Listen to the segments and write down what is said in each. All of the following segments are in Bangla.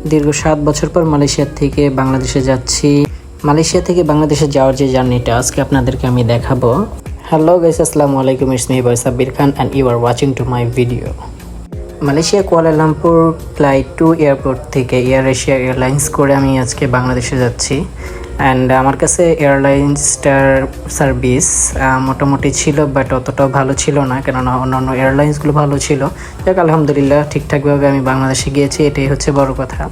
দীর্ঘ 7 বছর পর মালয়েশিয়া থেকে বাংলাদেশে যাচ্ছি। মালয়েশিয়া থেকে বাংলাদেশে যাওয়ার যে জার্নিটা আজকে আপনাদেরকে আমি দেখাবো। হ্যালো গাইস, আসসালামু আলাইকুম, it's me boy Sabbir Khan and you are watching to my video. Malaysia Kuala Lumpur flight to airport থেকে এয়ার এশিয়া এয়ারলাইন্স করে আমি আজকে বাংলাদেশে যাচ্ছি। অ্যান্ড আমার কাছে এয়ারলাইন্সটার সার্ভিস মোটামুটি ছিল, বাট অতটাও ভালো ছিল না, কেননা অন্যান্য এয়ারলাইন্সগুলো ভালো ছিল। যাক, আলহামদুলিল্লাহ ঠিকঠাকভাবে আমি বাংলাদেশে গিয়েছি, এটাই হচ্ছে বড় কথা।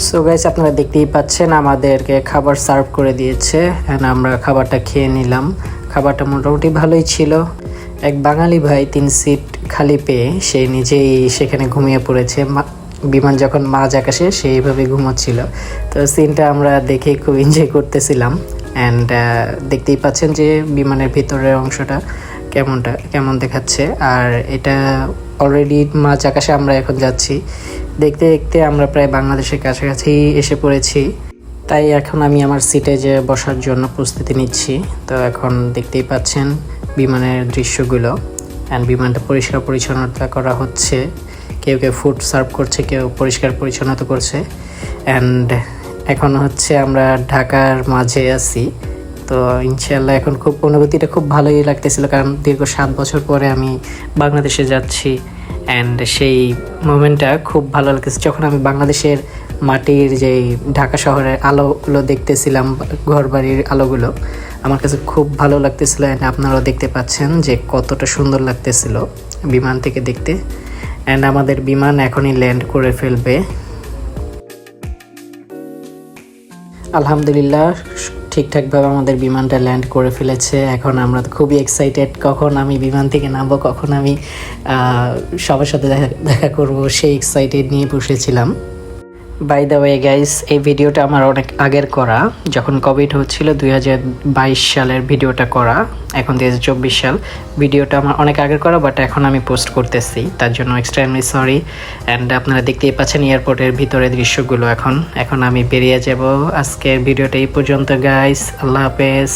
সো গাইস, আপনারা দেখতেই পাচ্ছেন আমাদেরকে খাবার সার্ভ করে দিয়েছে অ্যান্ড আমরা খাবারটা খেয়ে নিলাম। খাবারটা মোটামুটি ভালোই ছিল। এক বাঙালি ভাই 3 সিট খালি পেয়ে সে নিজেই সেখানে ঘুমিয়ে পড়েছে। বিমান যখন মাঝ আকাশে সেইভাবে ঘুমোচ্ছিল। তো সিনটা আমরা দেখে খুব এনজয় করতেছিলাম। অ্যান্ড দেখতেই পাচ্ছেন যে বিমানের ভিতরের অংশটা কেমন দেখাচ্ছে। আর এটা অলরেডি মাঝ আকাশে আমরা এখন যাচ্ছি। দেখতে দেখতে আমরা প্রায় বাংলাদেশের কাছাকাছি এসে পড়েছি। তাই এখন আমি আমার সিটে যে বসার জন্য প্রস্তুতি নিচ্ছি। তো এখন দেখতেই পাচ্ছেন বিমানের দৃশ্যগুলো। অ্যান্ড বিমানটা পরিষ্কার পরিচ্ছন্নতা করা হচ্ছে। কেউ কেউ ফুড সার্ভ করছে, কেউ পরিষ্কার পরিচ্ছন্নতা করছে। অ্যান্ড এখন হচ্ছে আমরা ঢাকার মাঝে আছি। তো ইনশাল্লাহ এখন অনুভূতিটা খুব ভালোই লাগতেছিল, কারণ দীর্ঘ 7 বছর পরে আমি বাংলাদেশে যাচ্ছি। অ্যান্ড সেই মোমেন্টটা খুব ভালো লাগতেছে যখন আমি বাংলাদেশের মাটির যেই ঢাকা শহরের আলোগুলো দেখতেছিলাম, ঘরবাড়ির আলোগুলো আমার কাছে খুব ভালো লাগতেছিল। অ্যান্ড আপনারাও দেখতে পাচ্ছেন যে কতটা সুন্দর লাগতেছিল বিমান থেকে দেখতে। অ্যান্ড আমাদের বিমান এখনই ল্যান্ড করে ফেলবে। আলহামদুলিল্লাহ ঠিকঠাকভাবে আমাদের বিমানটা ল্যান্ড করে ফেলেছে। এখন আমরা খুবই এক্সাইটেড, কখন আমি বিমান থেকে নামবো, কখন আমি সবার সাথে দেখা করব, সেই এক্সাইটেড নিয়ে বসেছিলাম। বাই দ্য ওয়ে গাইস, এই ভিডিওটা আমার অনেক আগের করা, যখন কোভিড হচ্ছিল 2022 সালের ভিডিওটা করা। এখন 2024 সাল, ভিডিওটা আমার অনেক আগের করা, বাট এখন আমি পোস্ট করতেছি, তার জন্য এক্সট্রিমলি সরি। অ্যান্ড আপনারা দেখতেই পাচ্ছেন এয়ারপোর্টের ভিতরে দৃশ্যগুলো। এখন আমি বেরিয়ে যাব। আজকের ভিডিওটা এই পর্যন্ত গাইস, আল্লাহ হাফেজ।